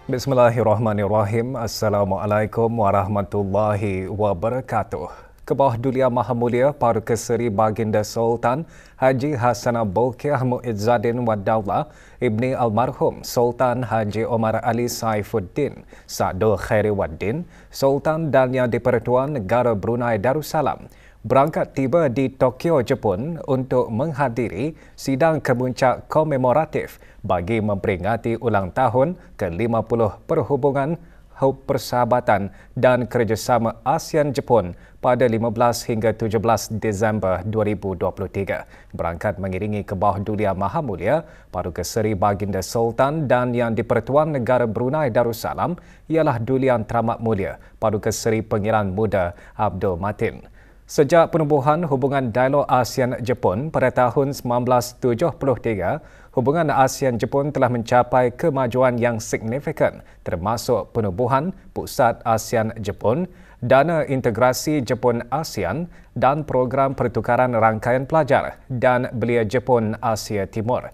Bismillahirrahmanirrahim. Assalamualaikum warahmatullahi wabarakatuh. Kebawah Dulia Maha Mulia Paduka Seri Baginda Sultan Haji Hasanah Bolkiah Muizzaddin Wad Daulah Ibni Almarhum Sultan Haji Omar Ali Saifuddin Sa'dul Khairi Waddin Sultan dan Yang di-Pertuan Negara Brunei Darussalam berangkat tiba di Tokyo, Jepun untuk menghadiri sidang kemuncak komemoratif bagi memperingati ulang tahun ke-50 perhubungan, persahabatan dan kerjasama ASEAN-Jepun pada 15 hingga 17 Disember 2023. Berangkat mengiringi Kebawah Dulia Maha Mulia Paduka Seri Baginda Sultan dan Yang di-Pertuan Negara Brunei Darussalam ialah Dulian Teramat Mulia Paduka Seri Pengiran Muda Abdul Matin. Sejak penubuhan hubungan dialog ASEAN-Jepun pada tahun 1973, hubungan ASEAN-Jepun telah mencapai kemajuan yang signifikan termasuk penubuhan Pusat ASEAN-Jepun, Dana Integrasi Jepun-ASEAN dan program pertukaran rangkaian pelajar dan belia Jepun Asia Timur.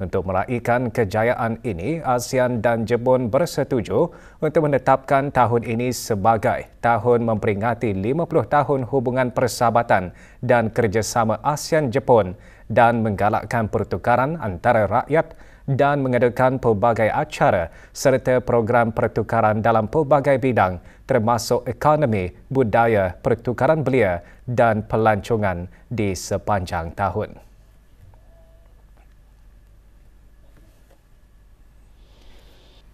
Untuk meraihkan kejayaan ini, ASEAN dan Jepun bersetuju untuk menetapkan tahun ini sebagai tahun memperingati 50 tahun hubungan persahabatan dan kerjasama ASEAN-Jepun dan menggalakkan pertukaran antara rakyat dan mengadakan pelbagai acara serta program pertukaran dalam pelbagai bidang termasuk ekonomi, budaya, pertukaran belia dan pelancongan di sepanjang tahun.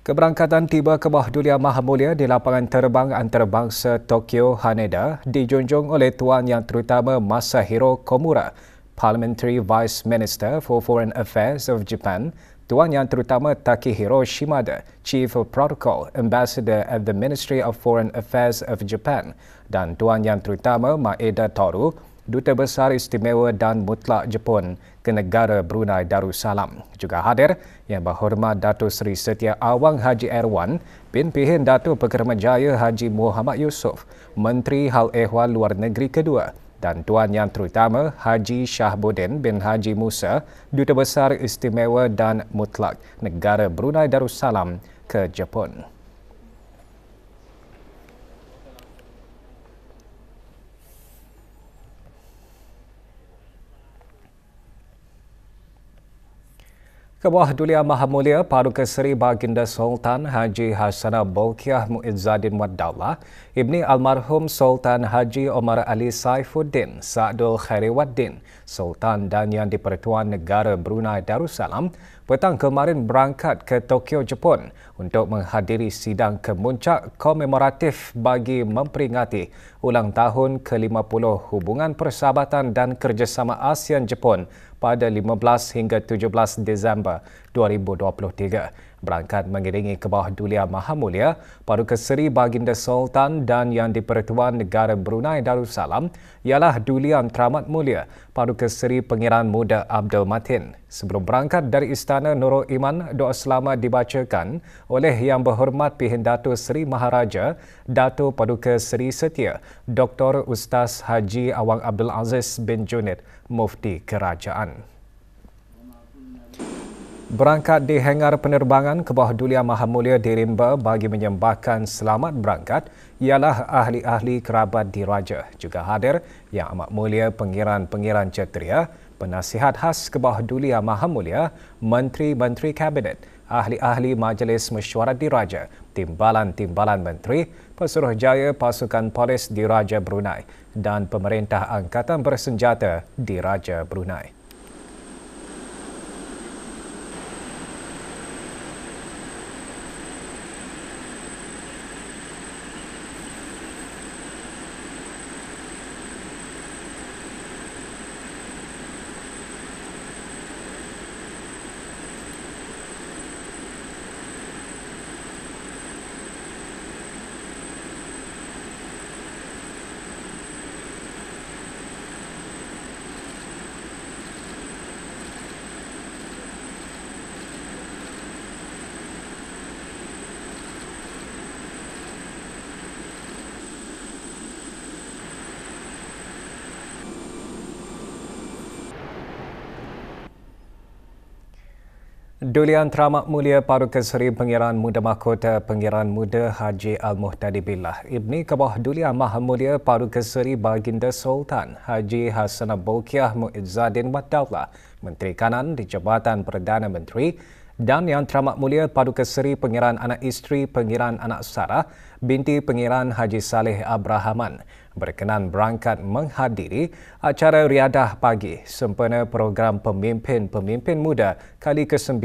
Keberangkatan tiba Kebawah Dulia Maha Mulia di lapangan terbang antarabangsa Tokyo Haneda dijunjung oleh Tuan Yang Terutama Masahiro Komura, Parliamentary Vice Minister for Foreign Affairs of Japan, Tuan Yang Terutama Takehiro Shimada, Chief of Protocol Ambassador at the Ministry of Foreign Affairs of Japan, dan Tuan Yang Terutama Maeda Toru, Duta Besar Istimewa dan Mutlak Jepun ke negara Brunei Darussalam. Juga hadir Yang Berhormat Datuk Seri Setia Awang Haji Erwan bin Pihin Datuk Pekerjaya Haji Muhammad Yusof, Menteri Hal Ehwal Luar Negeri kedua, dan Tuan Yang Terutama Haji Shahbuddin bin Haji Musa, Duta Besar Istimewa dan Mutlak negara Brunei Darussalam ke Jepun. Kebawah Dulia Maha Mulia Paduka Seri Baginda Sultan Haji Hasanah Bolkiah Muizzaddin Wad Daulah Ibni Almarhum Sultan Haji Omar Ali Saifuddin Sa'dul Khairi Waddin Sultan dan Yang di-Pertuan Negara Brunei Darussalam petang kemarin berangkat ke Tokyo, Jepun untuk menghadiri sidang kemuncak komemoratif bagi memperingati ulang tahun ke-50 hubungan persahabatan dan kerjasama ASEAN-Jepun pada 15 hingga 17 Disember 2023. Berangkat mengiringi Kebawah Dulia Maha Mulia Paduka Seri Baginda Sultan dan Yang di-Pertuan Negara Brunei Darussalam ialah Dulian Teramat Mulia Paduka Seri Pengiran Muda Abdul Matin. Sebelum berangkat dari Istana Nurul Iman, doa selamat dibacakan oleh Yang Berhormat Pihin Datuk Seri Maharaja Datuk Paduka Seri Setia Dr. Ustaz Haji Awang Abdul Aziz bin Junid, Mufti Kerajaan. Berangkat di hangar penerbangan Kebawah Dulia Maha Mulia di Rimba bagi menyembahkan selamat berangkat ialah ahli-ahli kerabat diraja. Juga hadir Yang Amat Mulia Pengiran-Pengiran Ceteria, Penasihat Khas Kebawah Dulia Maha Mulia, Menteri-Menteri Kabinet, ahli-ahli Majlis Mesyuarat Diraja, Timbalan-Timbalan Menteri, Pesuruhjaya Pasukan Polis Diraja Brunei dan Pemerintah Angkatan Bersenjata Diraja Brunei. Duli Yang Teramat Mulia Paduka Seri Pengiran Muda Mahkota Pengiran Muda Haji Al-Muhtadi Billah Ibni Kabah Duli Yang Maha Mulia Paduka Seri Baginda Sultan Haji Hassanah Bolkiah Mu'izzadin Waddaullah Menteri Kanan di Jabatan Perdana Menteri dan Yang Teramat Mulia Paduka Seri Pengiran Anak Isteri Pengiran Anak Sarah binti Pengiran Haji Saleh Abrahaman berkenan berangkat menghadiri acara riadah pagi sempena program Pemimpin-Pemimpin Muda kali ke-9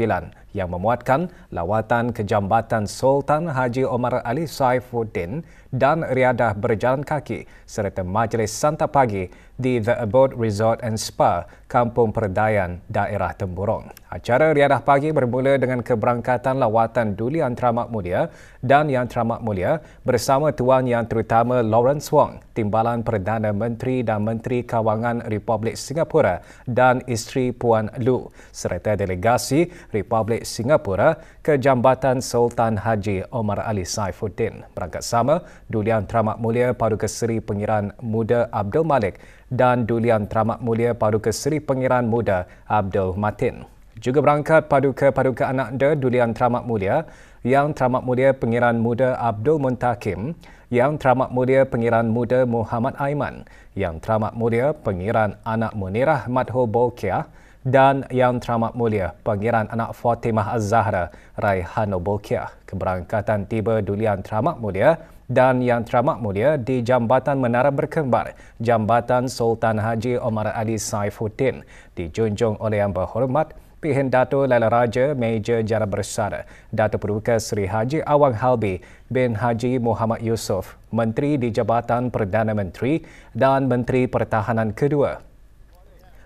yang memuatkan lawatan ke Jambatan Sultan Haji Omar Ali Saifuddin dan riadah berjalan kaki serta majlis santap pagi di The Abode Resort and Spa, Kampung Perdayan, daerah Temburong. Acara riadah pagi bermula dengan keberangkatan lawatan Duli Yang Teramat Mulia dan Yang Teramat Mulia bersama Tuan Yang Terutama Lawrence Wong, Timbalan Perdana Menteri dan Menteri Kawangan Republik Singapura dan isteri Puan Lu serta delegasi Republik Singapura ke Jambatan Sultan Haji Omar Ali Saifuddin. Berangkat sama, Duli Yang Teramat Mulia Paduka Seri Pengiran Muda Abdul Malik dan Duli Yang Teramat Mulia Paduka Seri Pengiran Muda Abdul Matin. Juga berangkat Paduka-Paduka Anak Dia Duli Yang Teramat Mulia, Yang Teramat Mulia Pengiran Muda Abdul Muntakim, Yang Teramat Mulia Pengiran Muda Muhammad Aiman, Yang Teramat Mulia Pengiran Anak Munirah Madhul Bolkiah dan Yang Teramat Mulia Pengiran Anak Fatimah Az-Zahra Raihano Bolkiah. Keberangkatan tiba Duli Yang Teramat Mulia dan Yang Teramat Mulia di Jambatan Menara Berkembar, Jambatan Sultan Haji Omar Ali Saifuddin, dijunjung oleh Yang Berhormat Pihin Dato' Laila Raja Meja Jara Bersara Dato' Paduka Seri Haji Awang Halbi bin Haji Muhammad Yusof, Menteri di Jabatan Perdana Menteri dan Menteri Pertahanan kedua.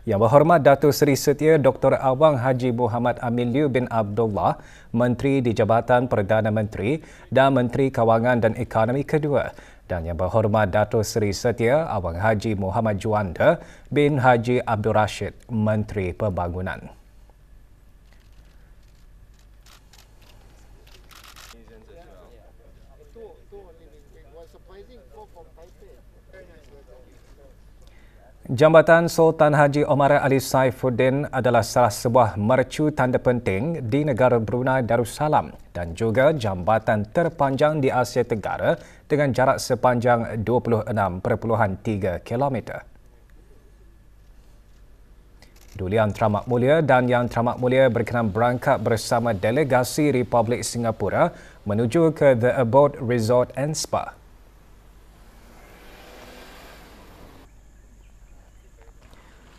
Yang Berhormat Dato' Seri Setia Dr. Awang Haji Muhammad Amin Liu bin Abdullah, Menteri di Jabatan Perdana Menteri dan Menteri Kawangan dan Ekonomi kedua. Dan Yang Berhormat Dato' Seri Setia Awang Haji Muhammad Juanda bin Haji Abdul Rashid, Menteri Pembangunan. Jambatan Sultan Haji Omar Ali Saifuddin adalah salah sebuah mercu tanda penting di negara Brunei Darussalam dan juga jambatan terpanjang di Asia Tenggara dengan jarak sepanjang 26.3 km. Duli Yang Teramat Mulia dan Yang Teramat Mulia berkenan berangkat bersama delegasi Republik Singapura menuju ke The Abode Resort and Spa.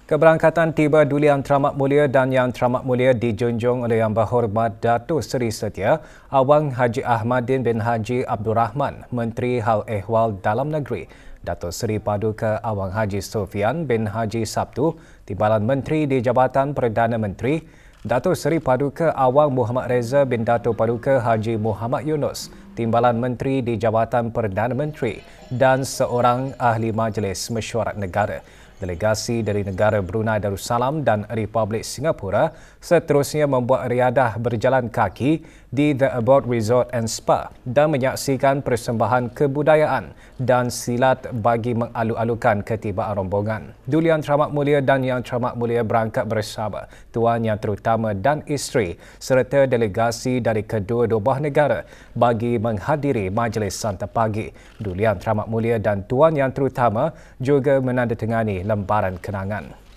Keberangkatan tiba Duli Yang Teramat Mulia dan Yang Teramat Mulia dijunjung oleh Yang Berhormat Dato' Seri Setia Awang Haji Ahmadin bin Haji Abdul Rahman, Menteri Hal Ehwal Dalam Negeri, Dato' Seri Paduka Awang Haji Sofian bin Haji Sabtu, Timbalan Menteri di Jabatan Perdana Menteri, Dato' Seri Paduka Awang Muhammad Reza bin Dato' Paduka Haji Muhammad Yunus, Timbalan Menteri di Jabatan Perdana Menteri dan seorang ahli Majlis Mesyuarat Negara. Delegasi dari negara Brunei Darussalam dan Republik Singapura seterusnya membuat riadah berjalan kaki di The Abode Resort and Spa dan menyaksikan persembahan kebudayaan dan silat bagi mengalu-alukan ketibaan rombongan. Duli Yang Teramat Mulia dan Yang Teramat Mulia berangkat bersama Tuan Yang Terutama dan isteri serta delegasi dari kedua-dua buah negara bagi menghadiri majlis santap pagi. Duli Yang Teramat Mulia dan Tuan Yang Terutama juga menandatangani lembaran kenangan.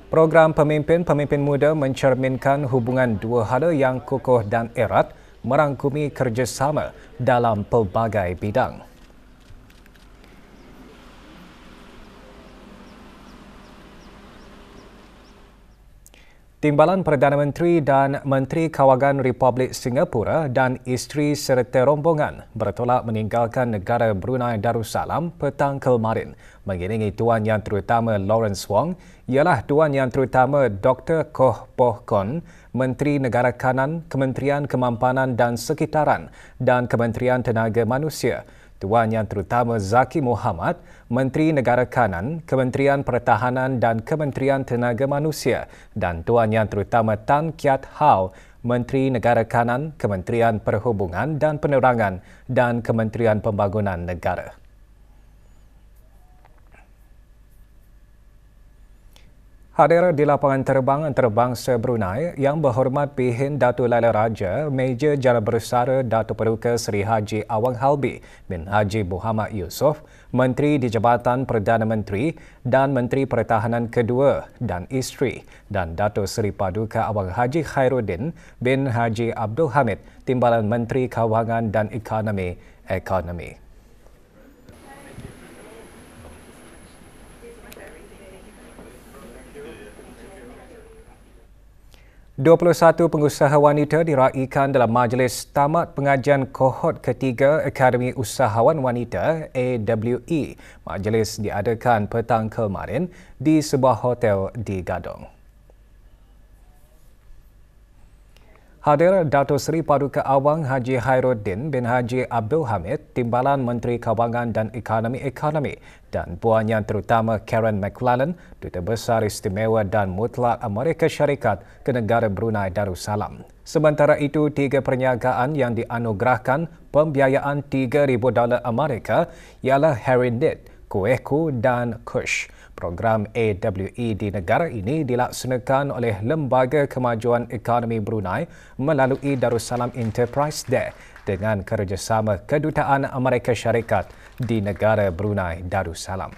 Program Pemimpin-Pemimpin Muda mencerminkan hubungan dua hala yang kukuh dan erat merangkumi kerjasama dalam pelbagai bidang. Timbalan Perdana Menteri dan Menteri Kawangan Republik Singapura dan isteri serta rombongan bertolak meninggalkan negara Brunei Darussalam petang kemarin. Mengiringi Tuan Yang Terutama Lawrence Wong ialah Tuan Yang Terutama Dr. Koh Poh Kon, Menteri Negara Kanan, Kementerian Kemampanan dan Sekitaran dan Kementerian Tenaga Manusia. Tuan Yang Terutama Zaki Muhammad, Menteri Negara Kanan, Kementerian Pertahanan dan Kementerian Tenaga Manusia dan Tuan Yang Terutama Tan Kiat Hau, Menteri Negara Kanan, Kementerian Perhubungan dan Penerangan dan Kementerian Pembangunan Negara. Hadir di lapangan terbang antarabangsa Brunei Yang Berhormat Pihin Datuk Laila Raja, Meja Jala Bersara Datuk Paduka Seri Haji Awang Halbi bin Haji Muhammad Yusof, Menteri di Jabatan Perdana Menteri dan Menteri Pertahanan Kedua dan Isteri dan Datuk Seri Paduka Awang Haji Khairuddin bin Haji Abdul Hamid, Timbalan Menteri Kewangan dan Ekonomi. 21 pengusaha wanita diraikan dalam majlis tamat pengajian kohort ketiga Akademi Usahawan Wanita AWE. Majlis diadakan petang kemarin di sebuah hotel di Gadong. Hadir Datuk Seri Paduka Awang Haji Khairuddin bin Haji Abdul Hamid, Timbalan Menteri Kewangan dan Ekonomi dan Puan Yang Terutama Karen McClellan, Duta Besar Istimewa dan Mutlak Amerika Syarikat ke negara Brunei Darussalam. Sementara itu, 3 perniagaan yang dianugerahkan pembiayaan $3,000 Amerika ialah Herinit, Kuehku dan Kush. Program AWE di negara ini dilaksanakan oleh Lembaga Kemajuan Ekonomi Brunei melalui Darussalam Enterprise Day dengan kerjasama Kedutaan Amerika Syarikat di negara Brunei Darussalam.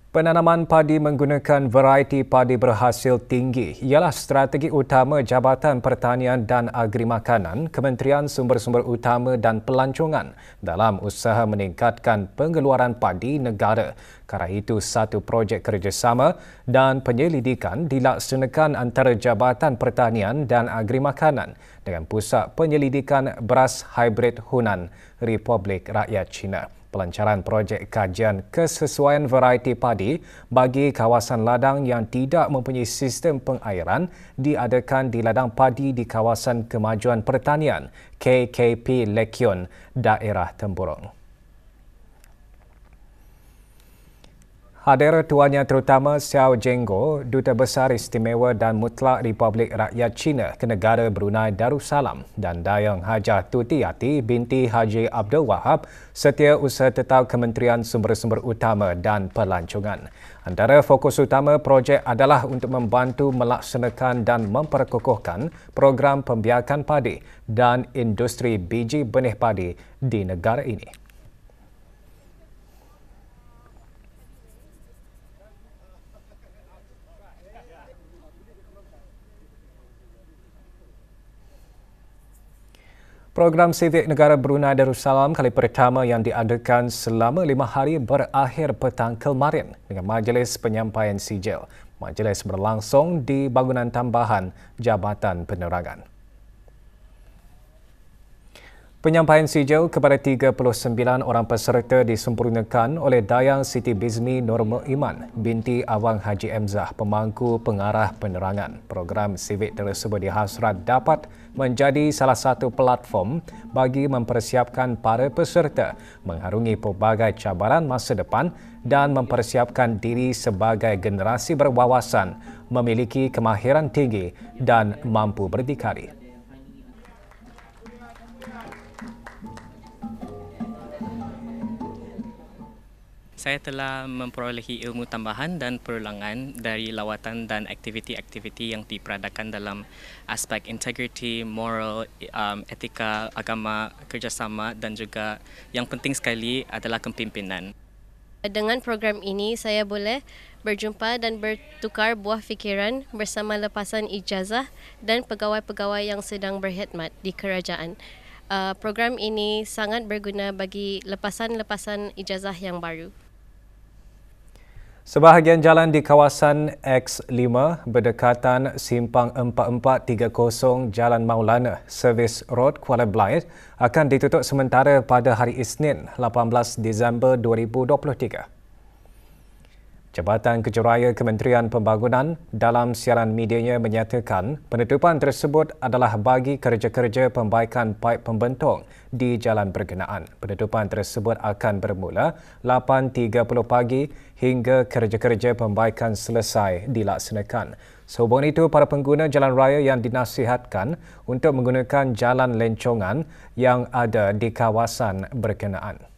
Penanaman padi menggunakan varieti padi berhasil tinggi ialah strategi utama Jabatan Pertanian dan Agri Makanan, Kementerian Sumber-Sumber Utama dan Pelancongan dalam usaha meningkatkan pengeluaran padi negara. Kerana itu, satu projek kerjasama dan penyelidikan dilaksanakan antara Jabatan Pertanian dan Agri Makanan dengan Pusat Penyelidikan Beras Hybrid Hunan, Republik Rakyat China. Pelancaran projek kajian kesesuaian varieti padi bagi kawasan ladang yang tidak mempunyai sistem pengairan diadakan di ladang padi di kawasan Kemajuan Pertanian KKP Lekion, daerah Temburong. Hadir Tuan Yang Terutama Xiao Jenggo, Duta Besar Istimewa dan Mutlak Republik Rakyat China ke negara Brunei Darussalam dan Dayang Hajah Tuti Yati binti Haji Abdul Wahab, Setiausaha Tetap Kementerian Sumber-Sumber Utama dan Pelancongan. Antara fokus utama projek adalah untuk membantu melaksanakan dan memperkukuhkan program pembiakan padi dan industri biji benih padi di negara ini. Program Sivik Negara Brunei Darussalam kali pertama yang diadakan selama 5 hari berakhir petang kemarin dengan majlis penyampaian sijil. Majlis berlangsung di bangunan tambahan Jabatan Penerangan. Penyampaian sijil kepada 39 orang peserta disempurnakan oleh Dayang Siti Bizmi Nurul Iman binti Awang Haji Emzah, pemangku pengarah penerangan. Program sivik tersebut dihasrat dapat menjadi salah satu platform bagi mempersiapkan para peserta mengharungi pelbagai cabaran masa depan dan mempersiapkan diri sebagai generasi berwawasan, memiliki kemahiran tinggi dan mampu berdikari. Saya telah memperolehi ilmu tambahan dan perulangan dari lawatan dan aktiviti-aktiviti yang diperadakan dalam aspek integriti, moral, etika, agama, kerjasama dan juga yang penting sekali adalah kepimpinan. Dengan program ini, saya boleh berjumpa dan bertukar buah fikiran bersama lepasan ijazah dan pegawai-pegawai yang sedang berkhidmat di kerajaan. Program ini sangat berguna bagi lepasan-lepasan ijazah yang baru. Sebahagian jalan di kawasan X5 berdekatan Simpang 4430 Jalan Maulana, Service Road, Kuala Belait akan ditutup sementara pada hari Isnin, 18 Disember 2023. Jabatan Kejuraya Kementerian Pembangunan dalam siaran medianya menyatakan penutupan tersebut adalah bagi kerja-kerja pembaikan paip pembentong di jalan berkenaan. Penutupan tersebut akan bermula 8.30 pagi hingga kerja-kerja pembaikan selesai dilaksanakan. Sehubung itu, para pengguna jalan raya yang dinasihatkan untuk menggunakan jalan lencongan yang ada di kawasan berkenaan.